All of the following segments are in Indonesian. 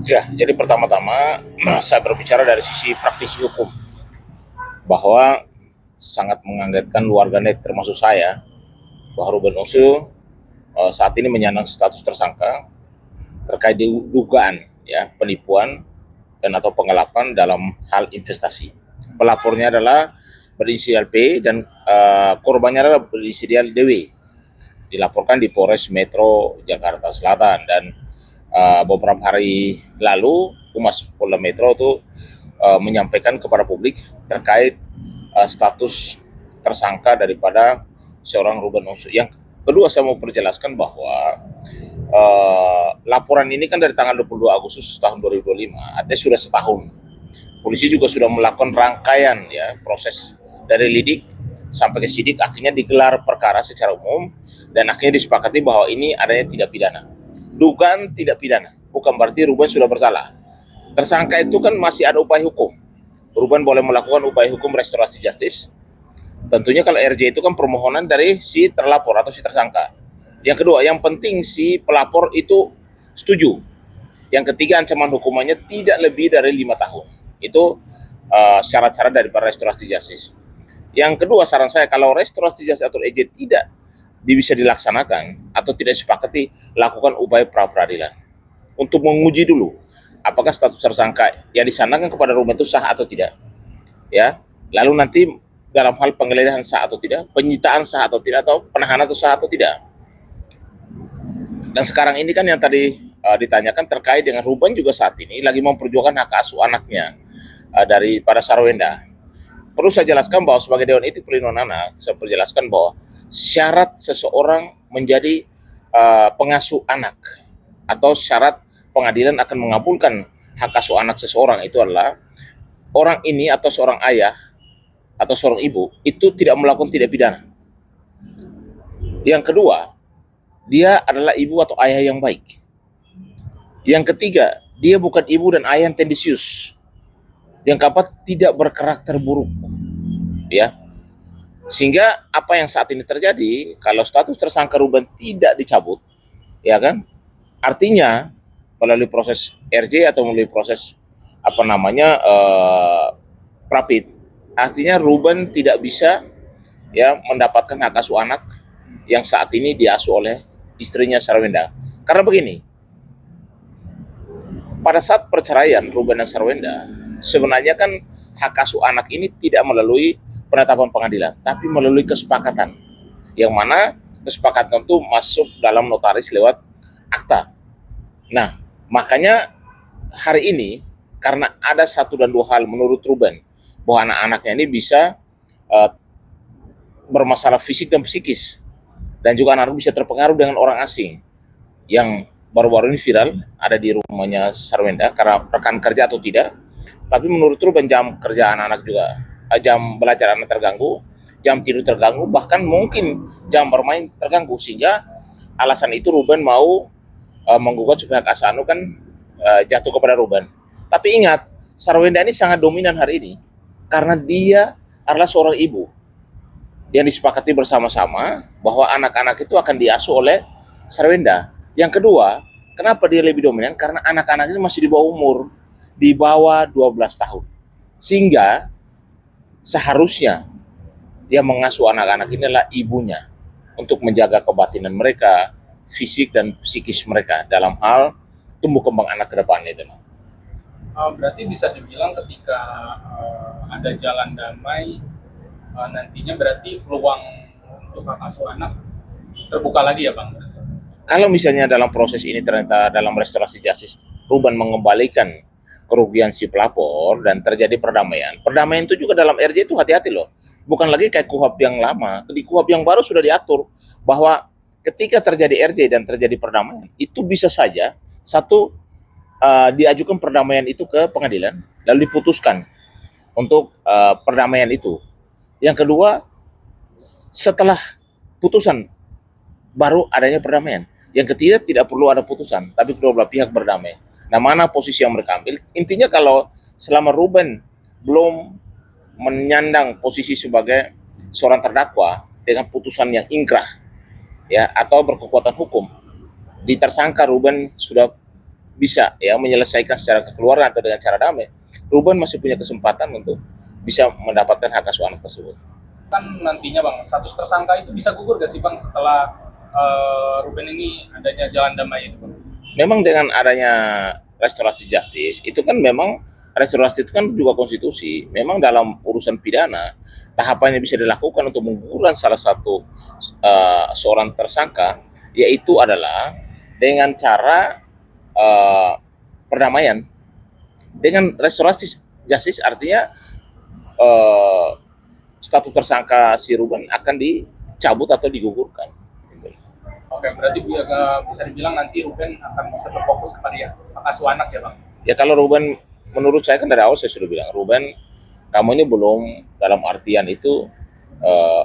Ya, jadi pertama-tama saya berbicara dari sisi praktisi hukum bahwa sangat mengagetkan warganet termasuk saya bahwa Ruben Onsu saat ini menyandang status tersangka terkait dugaan ya penipuan dan atau penggelapan dalam hal investasi. Pelapornya adalah berinisial P dan korbannya adalah berinisial DW. Dilaporkan di Polres Metro Jakarta Selatan dan beberapa hari lalu Humas Polda Metro itu menyampaikan kepada publik terkait status tersangka daripada seorang Ruben Onsu. Yang kedua saya mau perjelaskan bahwa laporan ini kan dari tanggal 22 Agustus tahun 2025, artinya sudah setahun. Polisi juga sudah melakukan rangkaian ya proses dari lidik sampai ke sidik, akhirnya digelar perkara secara umum dan akhirnya disepakati bahwa ini adanya tidak pidana. Dugaan tidak pidana, bukan berarti Ruben sudah bersalah. Tersangka itu kan masih ada upaya hukum. Ruben boleh melakukan upaya hukum restorasi justice. Tentunya kalau RJ itu kan permohonan dari si terlapor atau si tersangka. Yang kedua, yang penting si pelapor itu setuju. Yang ketiga, ancaman hukumannya tidak lebih dari 5 tahun. Itu syarat-syarat dari restorasi justice. Yang kedua, saran saya kalau restorasi justice atau EJ tidak bisa dilaksanakan atau tidak disepakati, lakukan upaya pra peradilan untuk menguji dulu apakah status tersangka yang disandangkan kepada rumah itu sah atau tidak, ya. Lalu nanti dalam hal penggeledahan sah atau tidak, penyitaan sah atau tidak, atau penahanan itu sah atau tidak. Dan sekarang ini kan yang tadi ditanyakan terkait dengan Ruben juga saat ini lagi memperjuangkan hak asuh anaknya daripada Sarwenda. Perlu saya jelaskan bahwa sebagai Dewan Etik Perlindungan Anak, saya perjelaskan bahwa syarat seseorang menjadi pengasuh anak atau syarat pengadilan akan mengabulkan hak asuh anak seseorang itu adalah orang ini atau seorang ayah atau seorang ibu itu tidak melakukan tidak pidana. Yang kedua, dia adalah ibu atau ayah yang baik. Yang ketiga, dia bukan ibu dan ayah yang tendensius. Yang keempat, tidak berkarakter buruk. Ya, sehingga apa yang saat ini terjadi, kalau status tersangka Ruben tidak dicabut, ya kan, artinya melalui proses RJ atau melalui proses apa namanya Prapit, artinya Ruben tidak bisa ya mendapatkan hak asuh anak yang saat ini diasuh oleh istrinya Sarwenda. Karena begini, pada saat perceraian Ruben dan Sarwenda, sebenarnya kan hak asuh anak ini tidak melalui penetapan pengadilan, tapi melalui kesepakatan. Yang mana kesepakatan itu masuk dalam notaris lewat akta. Nah, makanya hari ini karena ada satu dan dua hal menurut Ruben bahwa anak-anaknya ini bisa uh, bermasalah fisik dan psikis, dan juga anak-anak bisa terpengaruh dengan orang asing yang baru-baru ini viral ada di rumahnya Sarwenda karena rekan kerja atau tidak. Tapi menurut Ruben jam kerja anak-anak juga, jam belajar anak terganggu, jam tidur terganggu, bahkan mungkin jam bermain terganggu, sehingga alasan itu Ruben mau menggugat supaya hak asuh kan jatuh kepada Ruben. Tapi ingat, Sarwenda ini sangat dominan hari ini karena dia adalah seorang ibu yang disepakati bersama-sama bahwa anak-anak itu akan diasuh oleh Sarwenda. Yang kedua, kenapa dia lebih dominan? Karena anak-anak ini masih di bawah umur, di bawah 12 tahun. Sehingga seharusnya yang mengasuh anak-anak ini adalah ibunya untuk menjaga kebatinan mereka, fisik dan psikis mereka dalam hal tumbuh kembang anak ke depannya itu. Berarti bisa dibilang ketika ada jalan damai, nantinya berarti peluang untuk hak asuh anak terbuka lagi ya Bang? Kalau misalnya dalam proses ini ternyata dalam restorasi justice Ruben mengembalikan kerugian si pelapor dan terjadi perdamaian. Perdamaian itu juga dalam RJ itu hati-hati loh. Bukan lagi kayak KUHP yang lama. Di KUHP yang baru sudah diatur bahwa ketika terjadi RJ dan terjadi perdamaian, itu bisa saja satu diajukan perdamaian itu ke pengadilan lalu diputuskan untuk perdamaian itu. Yang kedua, setelah putusan baru adanya perdamaian. Yang ketiga, tidak perlu ada putusan, tapi kedua belah pihak berdamai. Nah, mana posisi yang mereka ambil? Intinya kalau selama Ruben belum menyandang posisi sebagai seorang terdakwa dengan putusan yang ingkrah ya atau berkekuatan hukum, di tersangka Ruben sudah bisa ya menyelesaikan secara kekeluargaan atau dengan cara damai, Ruben masih punya kesempatan untuk bisa mendapatkan hak asuh anak tersebut. Kan nantinya Bang, status tersangka itu bisa gugur gak sih Bang setelah Ruben ini adanya jalan damai itu Bang? Memang dengan adanya restorasi justice itu kan memang restorasi itu kan juga konstitusi. Memang dalam urusan pidana tahapannya bisa dilakukan untuk menggugurkan salah satu seorang tersangka, yaitu adalah dengan cara perdamaian. Dengan restorasi justice artinya status tersangka si Ruben akan dicabut atau digugurkan. Oke, berarti bisa dibilang nanti Ruben akan bisa berfokus kepada ya hak asuh anak ya Bang? Ya kalau Ruben, menurut saya kan dari awal saya sudah bilang, Ruben kamu ini belum dalam artian itu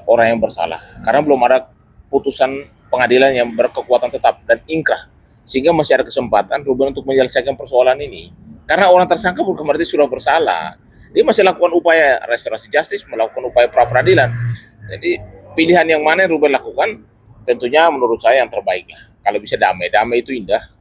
orang yang bersalah. Karena belum ada putusan pengadilan yang berkekuatan tetap dan ingkrah. Sehingga masih ada kesempatan Ruben untuk menyelesaikan persoalan ini. Karena orang tersangka bukan berarti sudah bersalah. Dia masih lakukan upaya restorasi justice, melakukan upaya pra peradilan. Jadi pilihan yang mana yang Ruben lakukan, tentunya menurut saya yang terbaik lah. Kalau bisa damai, damai itu indah.